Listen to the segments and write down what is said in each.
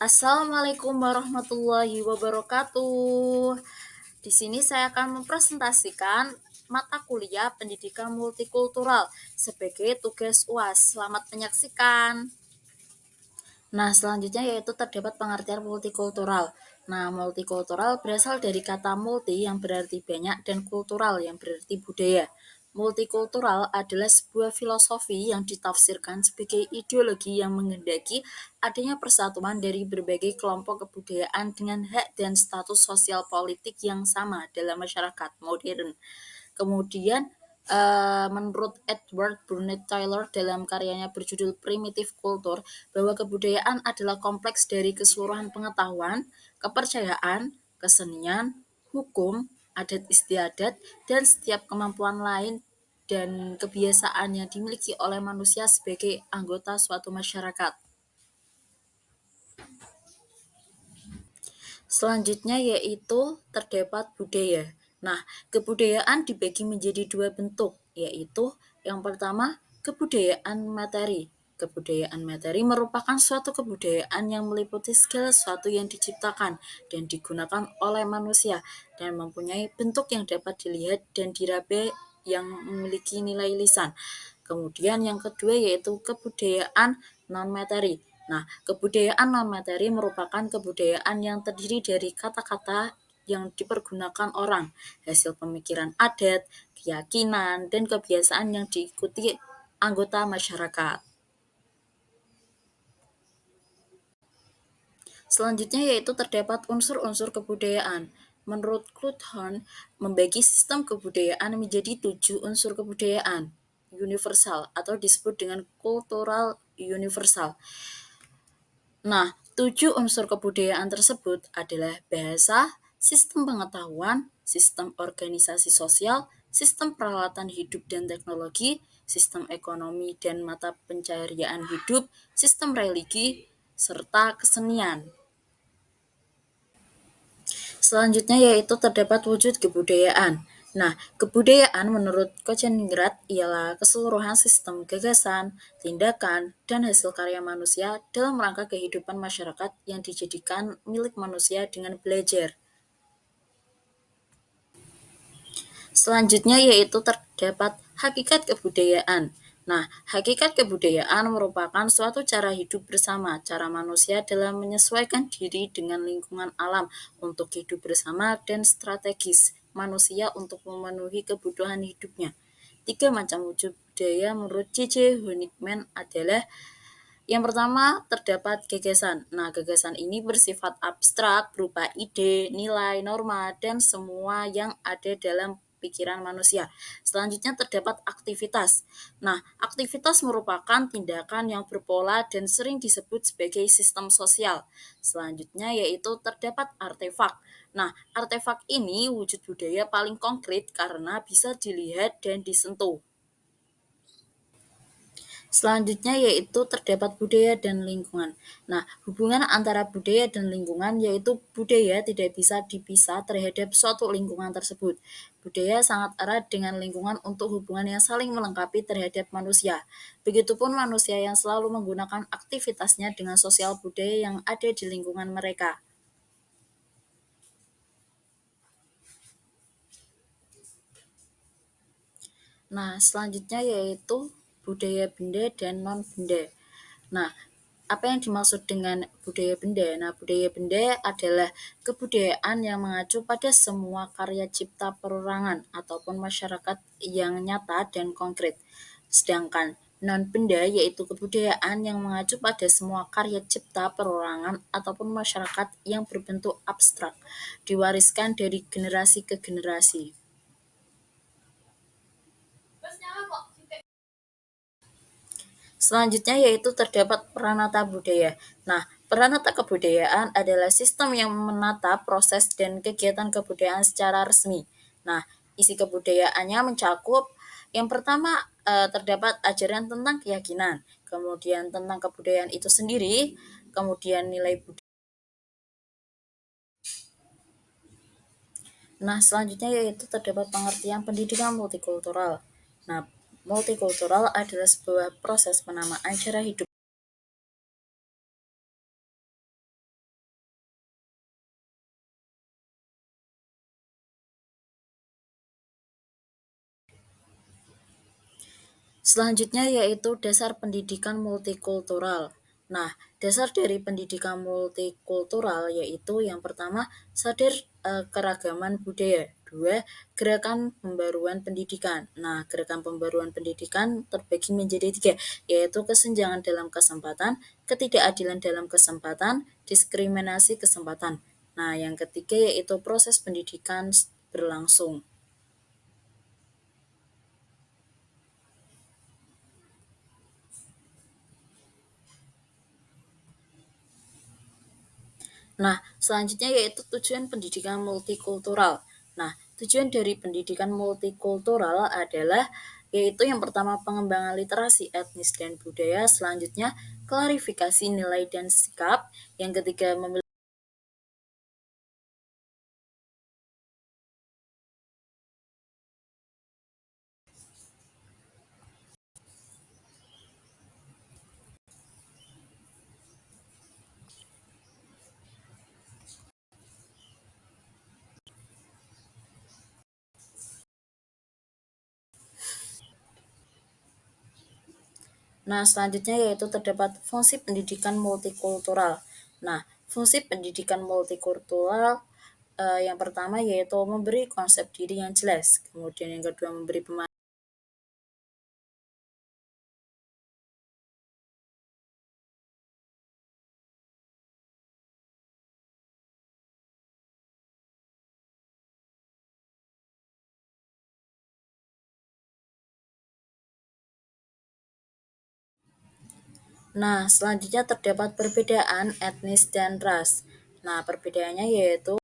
Assalamualaikum warahmatullahi wabarakatuh. Di sini saya akan mempresentasikan mata kuliah pendidikan multikultural sebagai tugas UAS. Selamat menyaksikan. Nah, selanjutnya yaitu terdapat pengertian multikultural. Nah, multikultural berasal dari kata multi yang berarti banyak dan kultural yang berarti budaya. Multikultural adalah sebuah filosofi yang ditafsirkan sebagai ideologi yang menghendaki adanya persatuan dari berbagai kelompok kebudayaan dengan hak dan status sosial politik yang sama dalam masyarakat modern. Kemudian menurut Edward Burnett Taylor dalam karyanya berjudul Primitive Culture bahwa kebudayaan adalah kompleks dari keseluruhan pengetahuan, kepercayaan, kesenian, hukum, adat istiadat, dan setiap kemampuan lain dan kebiasaan yang dimiliki oleh manusia sebagai anggota suatu masyarakat. Selanjutnya yaitu terdapat budaya. Nah, kebudayaan dibagi menjadi dua bentuk, yaitu yang pertama kebudayaan materi. Kebudayaan materi merupakan suatu kebudayaan yang meliputi segala sesuatu yang diciptakan dan digunakan oleh manusia dan mempunyai bentuk yang dapat dilihat dan diraba yang memiliki nilai lisan. Kemudian yang kedua yaitu kebudayaan non-materi. Nah, kebudayaan non-materi merupakan kebudayaan yang terdiri dari kata-kata yang dipergunakan orang, hasil pemikiran adat, keyakinan, dan kebiasaan yang diikuti anggota masyarakat. Selanjutnya yaitu terdapat unsur-unsur kebudayaan. Menurut Cluthorn, membagi sistem kebudayaan menjadi 7 unsur kebudayaan universal atau disebut dengan cultural universal. Nah, 7 unsur kebudayaan tersebut adalah bahasa, sistem pengetahuan, sistem organisasi sosial, sistem peralatan hidup dan teknologi, sistem ekonomi dan mata pencaharian hidup, sistem religi, serta kesenian. Selanjutnya yaitu terdapat wujud kebudayaan. Nah, kebudayaan menurut Koceningrat ialah keseluruhan sistem gagasan, tindakan, dan hasil karya manusia dalam rangka kehidupan masyarakat yang dijadikan milik manusia dengan belajar. Selanjutnya yaitu terdapat hakikat kebudayaan. Nah, hakikat kebudayaan merupakan suatu cara hidup bersama, cara manusia dalam menyesuaikan diri dengan lingkungan alam untuk hidup bersama dan strategis manusia untuk memenuhi kebutuhan hidupnya. 3 macam wujud budaya menurut C.C. Honigman adalah yang pertama, terdapat gagasan. Nah, gagasan ini bersifat abstrak, berupa ide, nilai, norma, dan semua yang ada dalam pikiran manusia. Selanjutnya terdapat aktivitas. Nah, aktivitas merupakan tindakan yang berpola dan sering disebut sebagai sistem sosial. Selanjutnya yaitu terdapat artefak. Nah, artefak ini wujud budaya paling konkret karena bisa dilihat dan disentuh. Selanjutnya yaitu terdapat budaya dan lingkungan. Nah, hubungan antara budaya dan lingkungan yaitu budaya tidak bisa dipisah terhadap suatu lingkungan tersebut. Budaya sangat erat dengan lingkungan untuk hubungan yang saling melengkapi terhadap manusia. Begitupun manusia yang selalu menggunakan aktivitasnya dengan sosial budaya yang ada di lingkungan mereka. Nah, selanjutnya yaitu budaya benda dan non-benda. Nah, apa yang dimaksud dengan budaya benda? Nah, budaya benda adalah kebudayaan yang mengacu pada semua karya cipta perorangan ataupun masyarakat yang nyata dan konkret. Sedangkan non-benda yaitu kebudayaan yang mengacu pada semua karya cipta perorangan ataupun masyarakat yang berbentuk abstrak, diwariskan dari generasi ke generasi. Selanjutnya yaitu terdapat peranata budaya. Nah, peranata kebudayaan adalah sistem yang menata proses dan kegiatan kebudayaan secara resmi. Nah, isi kebudayaannya mencakup yang pertama terdapat ajaran tentang keyakinan, kemudian tentang kebudayaan itu sendiri, kemudian nilai budaya. Nah, selanjutnya yaitu terdapat pengertian pendidikan multikultural. Nah, multikultural adalah sebuah proses penamaan cara hidup Selanjutnya yaitu dasar pendidikan multikultural. Nah, dasar dari pendidikan multikultural yaitu yang pertama sadar keragaman budaya. Dua, gerakan pembaruan pendidikan. Nah, gerakan pembaruan pendidikan terbagi menjadi tiga, yaitu kesenjangan dalam kesempatan, ketidakadilan dalam kesempatan, diskriminasi kesempatan. Nah, yang ketiga yaitu proses pendidikan berlangsung. Nah, selanjutnya yaitu tujuan pendidikan multikultural. Nah, tujuan dari pendidikan multikultural adalah yaitu yang pertama pengembangan literasi etnis dan budaya, selanjutnya klarifikasi nilai dan sikap, yang ketiga selanjutnya yaitu terdapat fungsi pendidikan multikultural. Nah, fungsi pendidikan multikultural yang pertama yaitu memberi konsep diri yang jelas, kemudian yang kedua memberi pemahaman. Nah, selanjutnya terdapat perbedaan etnis dan ras. Nah, perbedaannya yaitu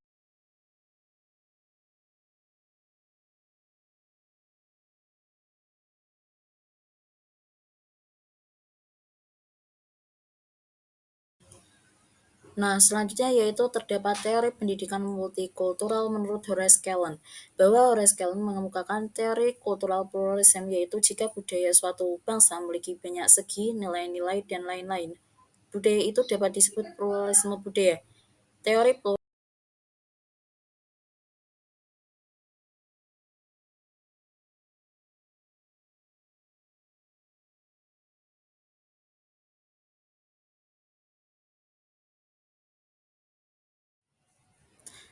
selanjutnya yaitu terdapat teori pendidikan multikultural menurut Horace Kellan, bahwa Horace Kellan mengemukakan teori kultural pluralism yaitu jika budaya suatu bangsa memiliki banyak segi, nilai-nilai, dan lain-lain. Budaya itu dapat disebut pluralisme budaya. Teori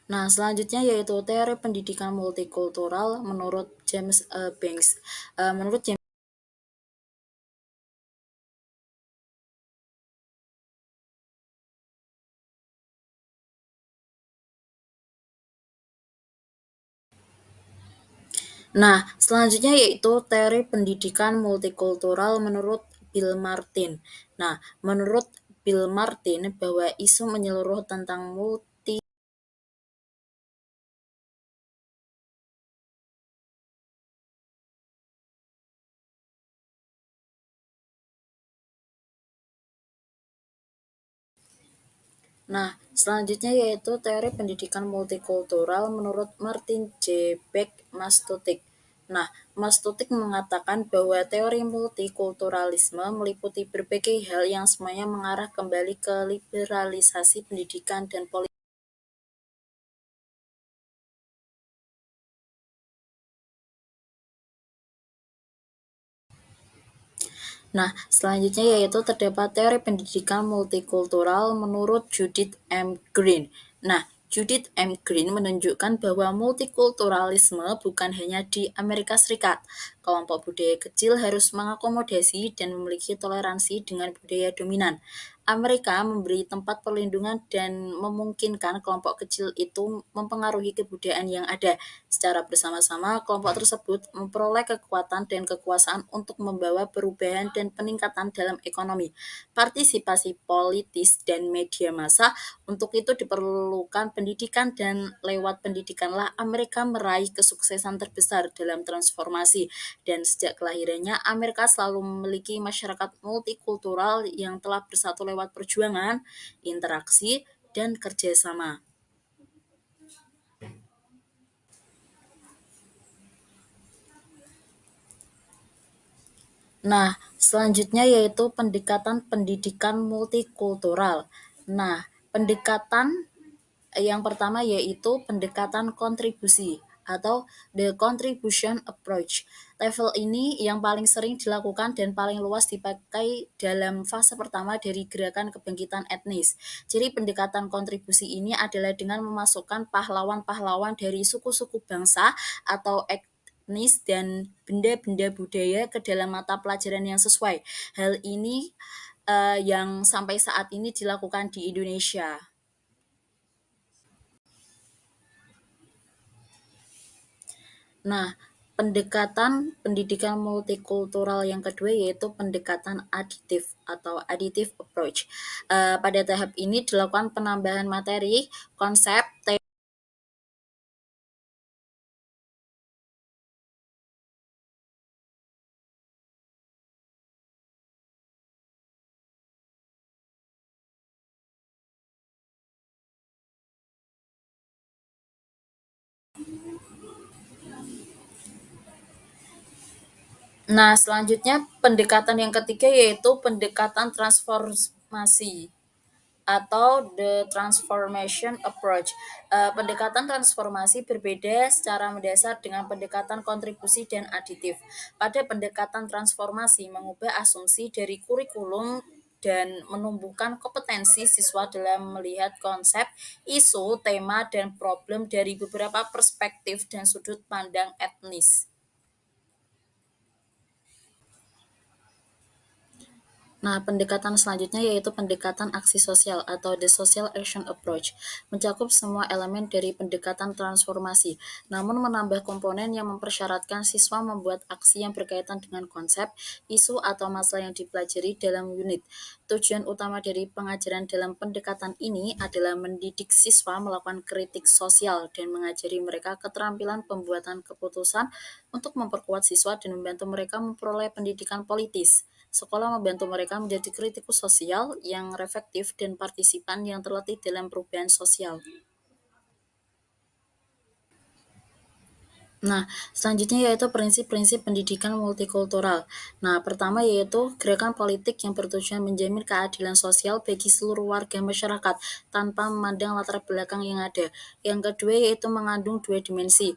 selanjutnya yaitu teori pendidikan multikultural menurut James Banks. Menurut James selanjutnya yaitu teori pendidikan multikultural menurut Bill Martin. Menurut Bill Martin bahwa isu menyeluruh tentang multi. Selanjutnya yaitu teori pendidikan multikultural menurut Martin J. Beck Mastutik. Mastutik mengatakan bahwa teori multikulturalisme meliputi berbagai hal yang semuanya mengarah kembali ke liberalisasi pendidikan dan politik. Selanjutnya yaitu terdapat teori pendidikan multikultural menurut Judith M. Green. Judith M. Green menunjukkan bahwa multikulturalisme bukan hanya di Amerika Serikat. Kelompok budaya kecil harus mengakomodasi dan memiliki toleransi dengan budaya dominan. Amerika memberi tempat perlindungan dan memungkinkan kelompok kecil itu mempengaruhi kebudayaan yang ada. Secara bersama-sama, kelompok tersebut memperoleh kekuatan dan kekuasaan untuk membawa perubahan dan peningkatan dalam ekonomi, partisipasi politis, dan media massa. Untuk itu diperlukan pendidikan dan lewat pendidikanlah Amerika meraih kesuksesan terbesar dalam transformasi. Dan sejak kelahirannya, Amerika selalu memiliki masyarakat multikultural yang telah bersatu lewat perjuangan, interaksi, dan kerjasama. Selanjutnya yaitu pendekatan pendidikan multikultural. Pendekatan yang pertama yaitu pendekatan kontribusi. atau the contribution approach. Level ini yang paling sering dilakukan dan paling luas dipakai dalam fase pertama dari gerakan kebangkitan etnis. Jadi pendekatan kontribusi ini adalah dengan memasukkan pahlawan-pahlawan dari suku-suku bangsa atau etnis dan benda-benda budaya ke dalam mata pelajaran yang sesuai. Hal ini yang sampai saat ini dilakukan di Indonesia. Nah, pendekatan pendidikan multikultural yang kedua yaitu pendekatan aditif atau additive approach. Pada tahap ini dilakukan penambahan materi, konsep, Nah, selanjutnya pendekatan yang ketiga yaitu pendekatan transformasi atau the transformation approach. Pendekatan transformasi berbeda secara mendasar dengan pendekatan kontribusi dan aditif. Pada pendekatan transformasi mengubah asumsi dari kurikulum dan menumbuhkan kompetensi siswa dalam melihat konsep, isu, tema, dan problem dari beberapa perspektif dan sudut pandang etnis. Nah, pendekatan selanjutnya yaitu pendekatan aksi sosial atau the social action approach, mencakup semua elemen dari pendekatan transformasi, namun menambah komponen yang mempersyaratkan siswa membuat aksi yang berkaitan dengan konsep, isu, atau masalah yang dipelajari dalam unit. Tujuan utama dari pengajaran dalam pendekatan ini adalah mendidik siswa melakukan kritik sosial dan mengajari mereka keterampilan pembuatan keputusan untuk memperkuat siswa dan membantu mereka memperoleh pendidikan politis. Sekolah membantu mereka menjadi kritikus sosial yang reflektif dan partisipan yang terlatih dalam perubahan sosial. Nah, selanjutnya yaitu prinsip-prinsip pendidikan multikultural. Nah, pertama yaitu gerakan politik yang bertujuan menjamin keadilan sosial bagi seluruh warga masyarakat tanpa memandang latar belakang yang ada. Yang kedua yaitu mengandung dua dimensi,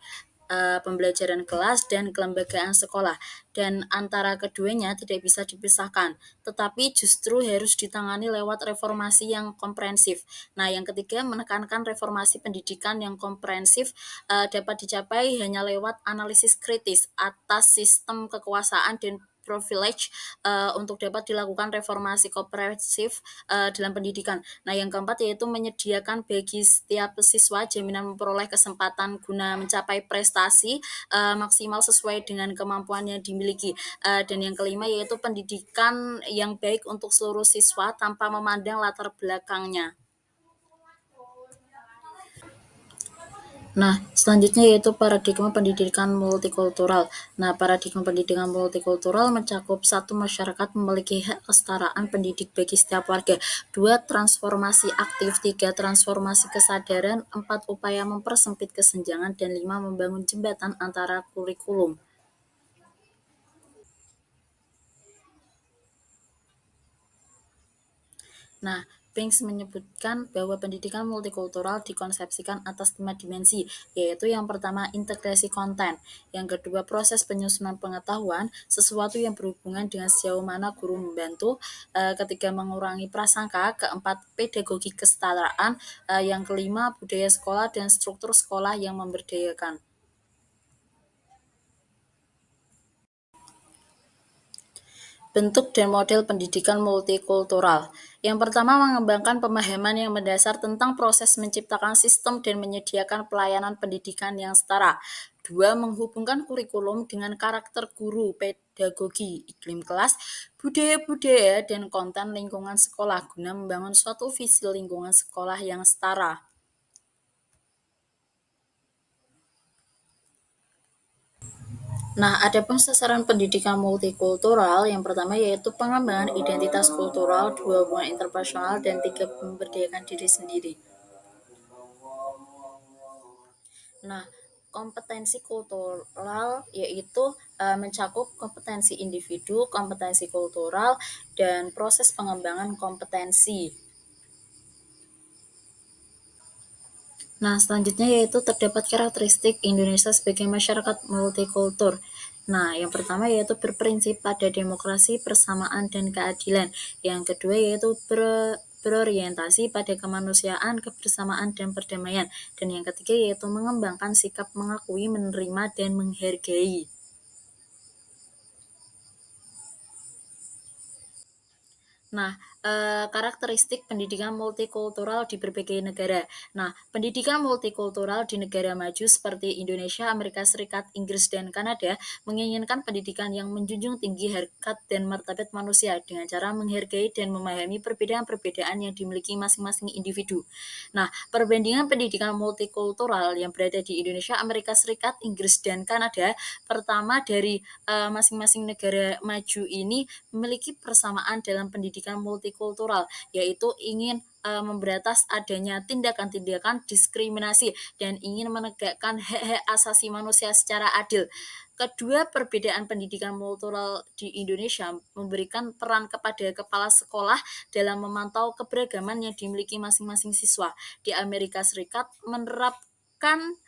pembelajaran kelas dan kelembagaan sekolah, dan antara keduanya tidak bisa dipisahkan, tetapi justru harus ditangani lewat reformasi yang komprehensif. Nah, yang ketiga menekankan reformasi pendidikan yang komprehensif dapat dicapai hanya lewat analisis kritis atas sistem kekuasaan dan privilege untuk dapat dilakukan reformasi komprehensif dalam pendidikan. Nah, yang keempat yaitu menyediakan bagi setiap siswa jaminan memperoleh kesempatan guna mencapai prestasi maksimal sesuai dengan kemampuan yang dimiliki. Dan yang kelima yaitu pendidikan yang baik untuk seluruh siswa tanpa memandang latar belakangnya. Nah, selanjutnya yaitu paradigma pendidikan multikultural. Nah, paradigma pendidikan multikultural mencakup satu masyarakat memiliki hak kesetaraan pendidik bagi setiap warga, dua transformasi aktif, tiga transformasi kesadaran, empat upaya mempersempit kesenjangan, dan lima membangun jembatan antara kurikulum. Nah, Pinks menyebutkan bahwa pendidikan multikultural dikonsepsikan atas 5 dimensi, yaitu yang pertama integrasi konten, yang kedua proses penyusunan pengetahuan, sesuatu yang berhubungan dengan sejauh mana guru membantu, ketiga mengurangi prasangka, keempat pedagogi kesetaraan, yang kelima budaya sekolah dan struktur sekolah yang memberdayakan. Bentuk dan model pendidikan multikultural. Yang pertama, mengembangkan pemahaman yang mendasar tentang proses menciptakan sistem dan menyediakan pelayanan pendidikan yang setara. Dua, menghubungkan kurikulum dengan karakter guru, pedagogi, iklim kelas, budaya-budaya, dan konten lingkungan sekolah guna membangun suatu visi lingkungan sekolah yang setara. Nah, ada pun sasaran pendidikan multikultural yang pertama yaitu pengembangan identitas kultural, dua hubungan interpersonal, dan tiga memberdayakan diri sendiri. Nah, kompetensi kultural yaitu mencakup kompetensi individu, kompetensi kultural, dan proses pengembangan kompetensi. Nah, selanjutnya yaitu terdapat karakteristik Indonesia sebagai masyarakat multikultur. Nah, yang pertama yaitu berprinsip pada demokrasi, persamaan, dan keadilan. Yang kedua yaitu berorientasi pada kemanusiaan, kebersamaan, dan perdamaian. Dan yang ketiga yaitu mengembangkan sikap mengakui, menerima, dan menghargai. Nah, karakteristik pendidikan multikultural di berbagai negara. Nah, pendidikan multikultural di negara maju seperti Indonesia, Amerika Serikat, Inggris, dan Kanada menginginkan pendidikan yang menjunjung tinggi harkat dan martabat manusia dengan cara menghargai dan memahami perbedaan-perbedaan yang dimiliki masing-masing individu. Nah, perbandingan pendidikan multikultural yang berada di Indonesia, Amerika Serikat, Inggris, dan Kanada, pertama dari masing-masing negara maju ini memiliki persamaan dalam pendidikan multikultural, yaitu ingin memberantas adanya tindakan-tindakan diskriminasi dan ingin menegakkan hak-hak asasi manusia secara adil. Kedua, perbedaan pendidikan kultural di Indonesia memberikan peran kepada kepala sekolah dalam memantau keberagaman yang dimiliki masing-masing siswa. Di Amerika Serikat menerapkan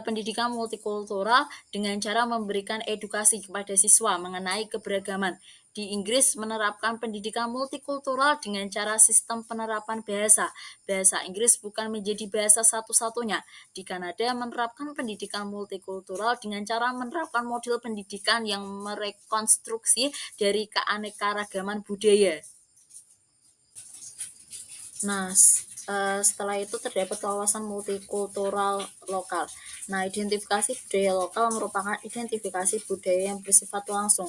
pendidikan multikultural dengan cara memberikan edukasi kepada siswa mengenai keberagaman. Di Inggris menerapkan pendidikan multikultural dengan cara sistem penerapan bahasa. Bahasa Inggris bukan menjadi bahasa satu-satunya. Di Kanada menerapkan pendidikan multikultural dengan cara menerapkan model pendidikan yang merekonstruksi dari keanekaragaman budaya. Nah, setelah itu terdapat wawasan multikultural lokal. Nah, identifikasi budaya lokal merupakan identifikasi budaya yang bersifat langsung,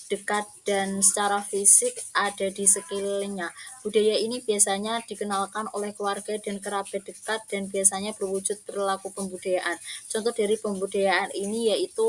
dekat, dan secara fisik ada di sekelilingnya. Budaya ini biasanya dikenalkan oleh keluarga dan kerabat dekat dan biasanya berwujud perilaku pembudayaan. Contoh dari pembudayaan ini yaitu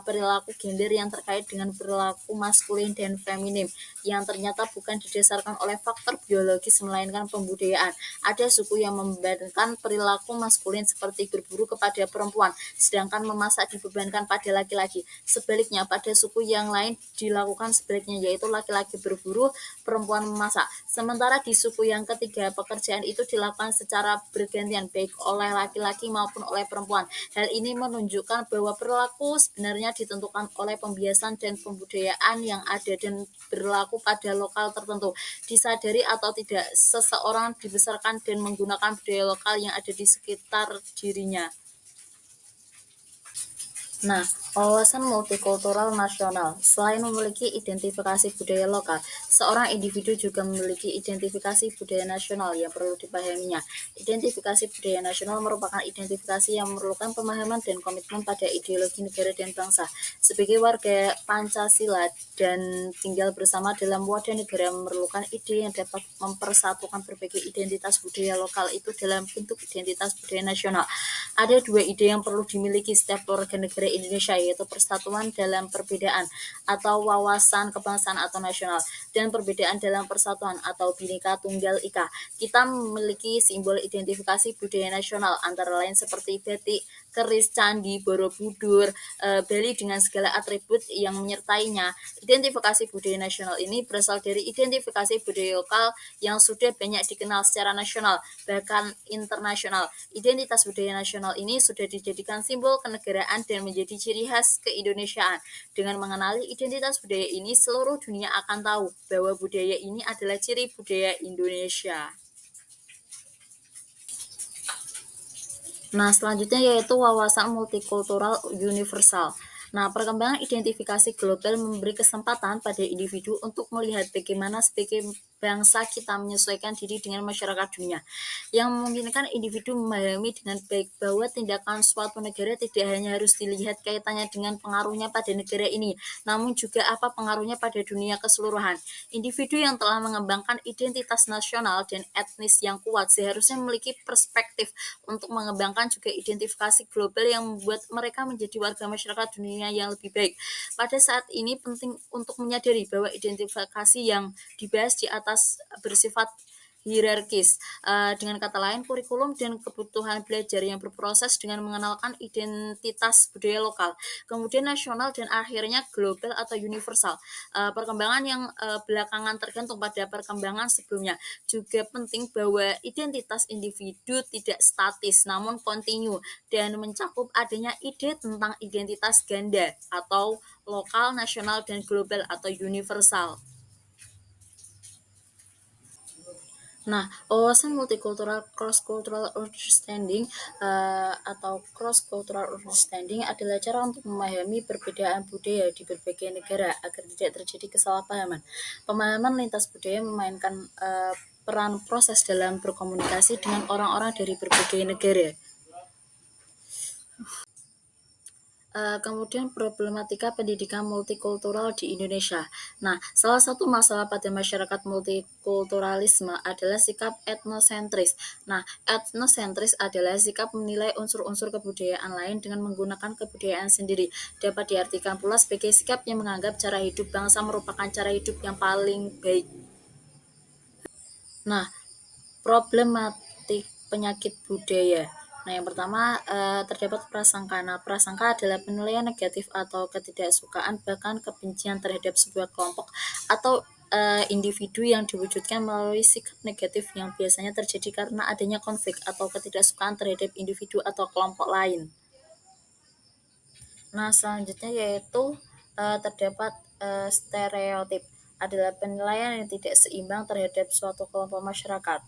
perilaku gender yang terkait dengan perilaku maskulin dan feminin yang ternyata bukan didasarkan oleh faktor biologis melainkan pembudayaan. Ada suku yang membebankan perilaku maskulin seperti berburu kepada perempuan, sedangkan memasak dibebankan pada laki-laki. Sebaliknya, pada suku yang lain dilakukan sebaliknya, yaitu laki-laki berburu, perempuan memasak. Sementara di suku yang ketiga, pekerjaan itu dilakukan secara bergantian, baik oleh laki-laki maupun oleh perempuan. Hal ini menunjukkan bahwa perilaku sebenarnya ditentukan oleh pembiasan dan pembudayaan yang ada dan berlaku pada lokal tertentu. Disadari atau tidak, seseorang dibesarkan dan menggunakan budaya lokal yang ada di sekitar dirinya. Nah, wawasan multikultural nasional. Selain memiliki identifikasi budaya lokal, seorang individu juga memiliki identifikasi budaya nasional yang perlu dipahaminya. Identifikasi budaya nasional merupakan identifikasi yang memerlukan pemahaman dan komitmen pada ideologi negara dan bangsa. Sebagai warga Pancasila dan tinggal bersama dalam wadah negara memerlukan ide yang dapat mempersatukan berbagai identitas budaya lokal itu dalam bentuk identitas budaya nasional. Ada dua ide yang perlu dimiliki setiap warga negara Indonesia, yaitu persatuan dalam perbedaan atau wawasan kebangsaan atau nasional, dan perbedaan dalam persatuan atau Bhinneka Tunggal Ika. Kita memiliki simbol identifikasi budaya nasional antara lain seperti batik, keris, candi, borobudur, Bali dengan segala atribut yang menyertainya. Identifikasi budaya nasional ini berasal dari identifikasi budaya lokal yang sudah banyak dikenal secara nasional, bahkan internasional. Identitas budaya nasional ini sudah dijadikan simbol kenegaraan dan menjadi ciri khas keindonesiaan. Dengan mengenali identitas budaya ini, seluruh dunia akan tahu bahwa budaya ini adalah ciri budaya Indonesia. Nah, selanjutnya yaitu wawasan multikultural universal. Nah, perkembangan identifikasi global memberi kesempatan pada individu untuk melihat bagaimana sebagai bangsa kita menyesuaikan diri dengan masyarakat dunia, yang memungkinkan individu memahami dengan baik bahwa tindakan suatu negara tidak hanya harus dilihat kaitannya dengan pengaruhnya pada negara ini, namun juga apa pengaruhnya pada dunia keseluruhan. Individu yang telah mengembangkan identitas nasional dan etnis yang kuat seharusnya memiliki perspektif untuk mengembangkan juga identifikasi global yang membuat mereka menjadi warga masyarakat dunia yang lebih baik. Pada saat ini penting untuk menyadari bahwa identifikasi yang dibahas di atas bersifat hierarkis. Dengan kata lain, kurikulum dan kebutuhan belajar yang berproses dengan mengenalkan identitas budaya lokal, kemudian nasional, dan akhirnya global atau universal. Perkembangan yang belakangan tergantung pada perkembangan sebelumnya. Juga penting bahwa identitas individu tidak statis namun kontinu dan mencakup adanya ide tentang identitas ganda atau lokal, nasional, dan global atau universal. Nah, wawasan multikultural cross-cultural understanding atau cross-cultural understanding adalah cara untuk memahami perbedaan budaya di berbagai negara agar tidak terjadi kesalahpahaman. Pemahaman lintas budaya memainkan peran proses dalam berkomunikasi dengan orang-orang dari berbagai negara. Kemudian problematika pendidikan multikultural di Indonesia. Nah, salah satu masalah pada masyarakat multikulturalisme adalah sikap etnosentris. Nah, etnosentris adalah sikap menilai unsur-unsur kebudayaan lain dengan menggunakan kebudayaan sendiri. Dapat diartikan pula sebagai sikap yang menganggap cara hidup bangsa merupakan cara hidup yang paling baik. Nah, problematik penyakit budaya. Nah, yang pertama terdapat prasangka. Nah, prasangka adalah penilaian negatif atau ketidaksukaan bahkan kebencian terhadap sebuah kelompok atau individu yang diwujudkan melalui sikap negatif yang biasanya terjadi karena adanya konflik atau ketidaksukaan terhadap individu atau kelompok lain. Nah, selanjutnya yaitu terdapat stereotip adalah penilaian yang tidak seimbang terhadap suatu kelompok masyarakat.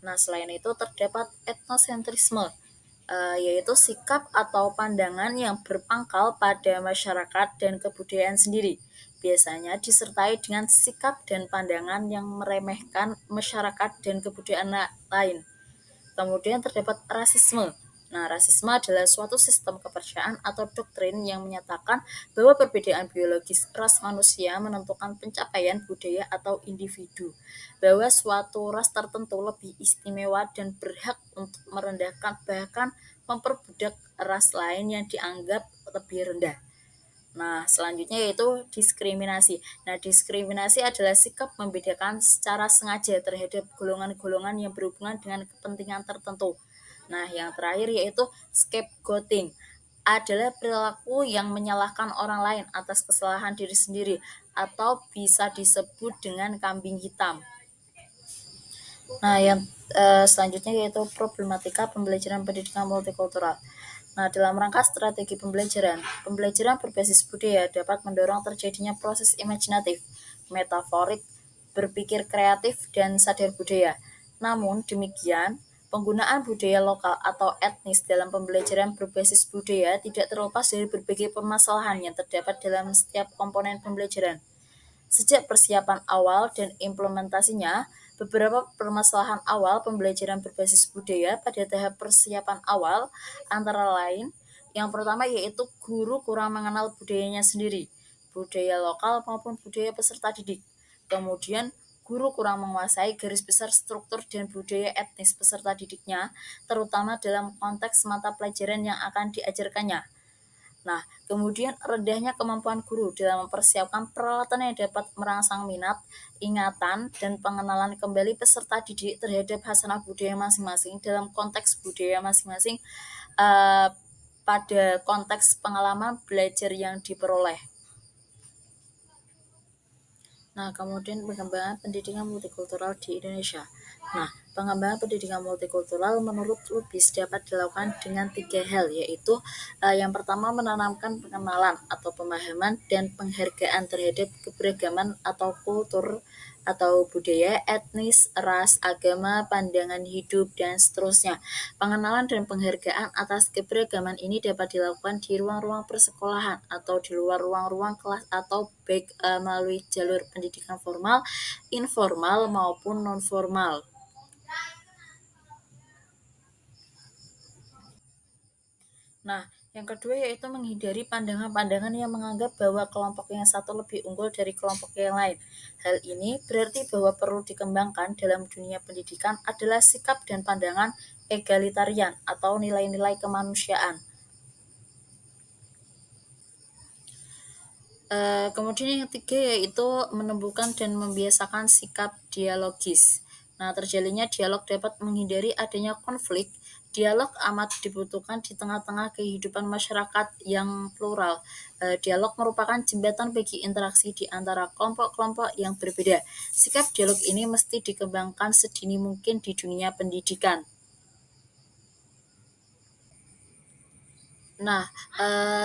Nah, selain itu terdapat etnosentrisme, yaitu sikap atau pandangan yang berpangkal pada masyarakat dan kebudayaan sendiri. Biasanya disertai dengan sikap dan pandangan yang meremehkan masyarakat dan kebudayaan lain. Kemudian terdapat rasisme. Nah, rasisme adalah suatu sistem kepercayaan atau doktrin yang menyatakan bahwa perbedaan biologis ras manusia menentukan pencapaian budaya atau individu, bahwa suatu ras tertentu lebih istimewa dan berhak untuk merendahkan bahkan memperbudak ras lain yang dianggap lebih rendah. Nah, selanjutnya yaitu diskriminasi. Nah, diskriminasi adalah sikap membedakan secara sengaja terhadap golongan-golongan yang berhubungan dengan kepentingan tertentu. Nah, yang terakhir yaitu scapegoating adalah perilaku yang menyalahkan orang lain atas kesalahan diri sendiri atau bisa disebut dengan kambing hitam. Nah, yang selanjutnya yaitu problematika pembelajaran pendidikan multikultural. Nah, dalam rangka strategi pembelajaran, pembelajaran berbasis budaya dapat mendorong terjadinya proses imajinatif, metaforik, berpikir kreatif, dan sadar budaya. Namun demikian, penggunaan budaya lokal atau etnis dalam pembelajaran berbasis budaya tidak terlepas dari berbagai permasalahan yang terdapat dalam setiap komponen pembelajaran. Sejak persiapan awal dan implementasinya, beberapa permasalahan awal pembelajaran berbasis budaya pada tahap persiapan awal antara lain, yang pertama yaitu guru kurang mengenal budayanya sendiri, budaya lokal maupun budaya peserta didik. Kemudian, guru kurang menguasai garis besar struktur dan budaya etnis peserta didiknya, terutama dalam konteks mata pelajaran yang akan diajarkannya. Nah, kemudian rendahnya kemampuan guru dalam mempersiapkan peralatan yang dapat merangsang minat, ingatan, dan pengenalan kembali peserta didik terhadap hasanah budaya masing-masing dalam konteks budaya masing-masing eh, pada konteks pengalaman belajar yang diperoleh. Nah, kemudian pengembangan pendidikan multikultural di Indonesia. Nah, pengembangan pendidikan multikultural menurut Lubis dapat dilakukan dengan 3 hal, yaitu yang pertama menanamkan pengenalan atau pemahaman dan penghargaan terhadap keberagaman atau kultur atau budaya, etnis, ras, agama, pandangan hidup, dan seterusnya. Pengenalan dan penghargaan atas keberagaman ini dapat dilakukan di ruang-ruang persekolahan atau di luar ruang-ruang kelas atau baik melalui jalur pendidikan formal, informal, maupun non-formal. Nah, yang kedua yaitu menghindari pandangan-pandangan yang menganggap bahwa kelompok yang satu lebih unggul dari kelompok yang lain. Hal ini berarti bahwa perlu dikembangkan dalam dunia pendidikan adalah sikap dan pandangan egalitarian atau nilai-nilai kemanusiaan. Kemudian yang ketiga yaitu menumbuhkan dan membiasakan sikap dialogis. Nah, terjalinnya dialog dapat menghindari adanya konflik. Dialog amat dibutuhkan di tengah-tengah kehidupan masyarakat yang plural. Dialog merupakan jembatan bagi interaksi di antara kelompok-kelompok yang berbeda. Sikap dialog ini mesti dikembangkan sedini mungkin di dunia pendidikan. Nah,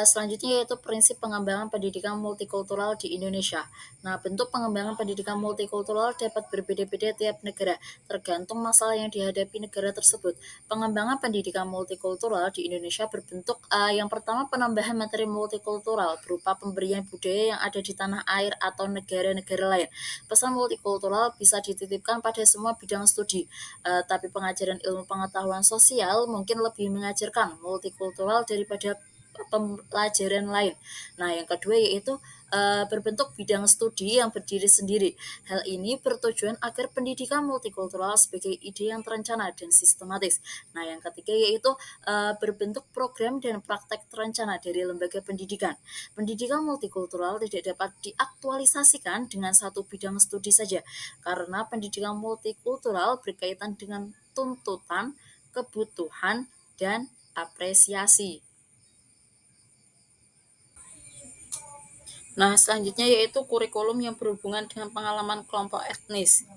selanjutnya yaitu prinsip pengembangan pendidikan multikultural di Indonesia. Nah, bentuk pengembangan pendidikan multikultural dapat berbeda-beda tiap negara, tergantung masalah yang dihadapi negara tersebut. Pengembangan pendidikan multikultural di Indonesia berbentuk yang pertama penambahan materi multikultural berupa pemberian budaya yang ada di tanah air atau negara-negara lain. Pesan multikultural bisa dititipkan pada semua bidang studi, tapi pengajaran ilmu pengetahuan sosial mungkin lebih mengajarkan multikultural daripada pembelajaran lain. Nah, yang kedua yaitu berbentuk bidang studi yang berdiri sendiri. Hal ini bertujuan agar pendidikan multikultural sebagai ide yang terencana dan sistematis. Nah, yang ketiga yaitu berbentuk program dan praktek terencana dari lembaga pendidikan. Pendidikan multikultural tidak dapat diaktualisasikan dengan satu bidang studi saja, karena pendidikan multikultural berkaitan dengan tuntutan, kebutuhan, dan apresiasi. Nah, selanjutnya yaitu kurikulum yang berhubungan dengan pengalaman kelompok etnis.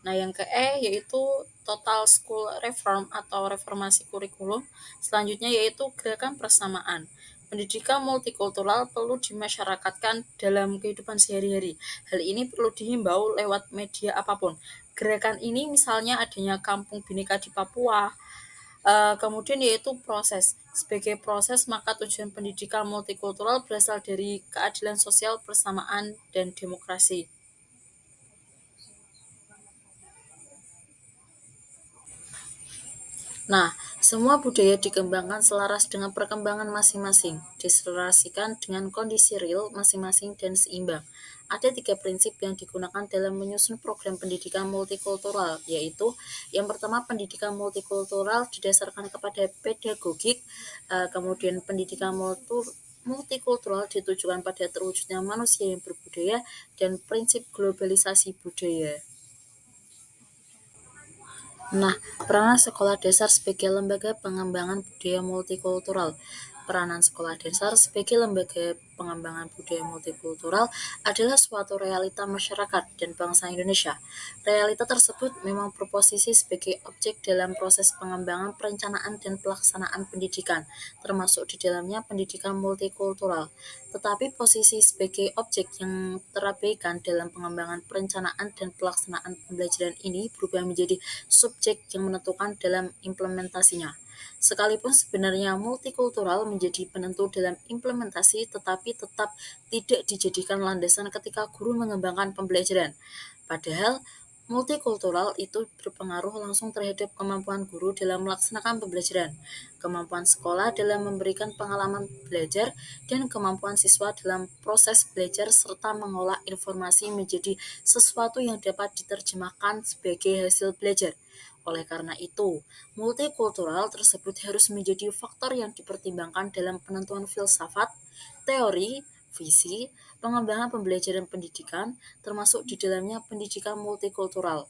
Nah, yang yaitu total school reform atau reformasi kurikulum. Selanjutnya yaitu gerakan persamaan. Pendidikan multikultural perlu dimasyarakatkan dalam kehidupan sehari-hari. Hal ini perlu dihimbau lewat media apapun. Gerakan ini misalnya adanya kampung bineka di Papua. Kemudian yaitu proses. Sebagai proses, maka tujuan pendidikan multikultural berasal dari keadilan sosial, persamaan, dan demokrasi. Nah, semua budaya dikembangkan selaras dengan perkembangan masing-masing, diselaraskan dengan kondisi real masing-masing dan seimbang. Ada tiga prinsip yang digunakan dalam menyusun program pendidikan multikultural, yaitu yang pertama pendidikan multikultural didasarkan kepada pedagogik, kemudian pendidikan multikultural ditujukan pada terwujudnya manusia yang berbudaya, dan prinsip globalisasi budaya. Nah, peranan sekolah dasar sebagai lembaga pengembangan budaya multikultural. Peranan sekolah dasar sebagai lembaga pengembangan budaya multikultural adalah suatu realita masyarakat dan bangsa Indonesia. Realita tersebut memang berposisi sebagai objek dalam proses pengembangan, perencanaan, dan pelaksanaan pendidikan, termasuk di dalamnya pendidikan multikultural. Tetapi posisi sebagai objek yang terabaikan dalam pengembangan, perencanaan, dan pelaksanaan pembelajaran ini berubah menjadi subjek yang menentukan dalam implementasinya. Sekalipun sebenarnya multikultural menjadi penentu dalam implementasi, tetapi tetap tidak dijadikan landasan ketika guru mengembangkan pembelajaran. Padahal multikultural itu berpengaruh langsung terhadap kemampuan guru dalam melaksanakan pembelajaran, kemampuan sekolah dalam memberikan pengalaman belajar, dan kemampuan siswa dalam proses belajar serta mengolah informasi menjadi sesuatu yang dapat diterjemahkan sebagai hasil belajar. Oleh karena itu, multikultural tersebut harus menjadi faktor yang dipertimbangkan dalam penentuan filsafat, teori, visi, pengembangan pembelajaran pendidikan, termasuk di dalamnya pendidikan multikultural.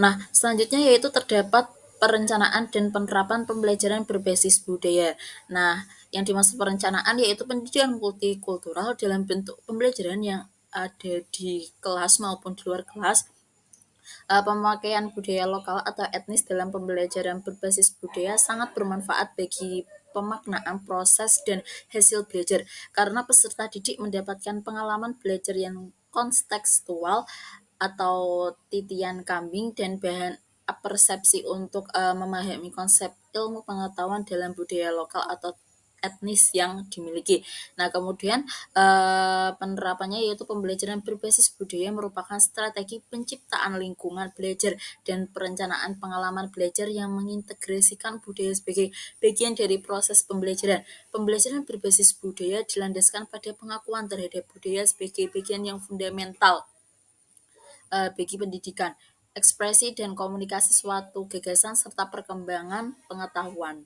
Nah, selanjutnya yaitu terdapat perencanaan dan penerapan pembelajaran berbasis budaya. Nah, yang dimaksud perencanaan yaitu pendidikan multikultural dalam bentuk pembelajaran yang ada di kelas maupun di luar kelas. Pemakaian budaya lokal atau etnis dalam pembelajaran berbasis budaya sangat bermanfaat bagi pemaknaan proses dan hasil belajar, karena peserta didik mendapatkan pengalaman belajar yang kontekstual atau titian kambing dan bahan persepsi untuk memahami konsep ilmu pengetahuan dalam budaya lokal atau etnis yang dimiliki. Nah, kemudian penerapannya yaitu pembelajaran berbasis budaya merupakan strategi penciptaan lingkungan belajar dan perencanaan pengalaman belajar yang mengintegrasikan budaya sebagai bagian dari proses pembelajaran. Pembelajaran berbasis budaya dilandaskan pada pengakuan terhadap budaya sebagai bagian yang fundamental bagi pendidikan, ekspresi dan komunikasi suatu gagasan serta perkembangan pengetahuan.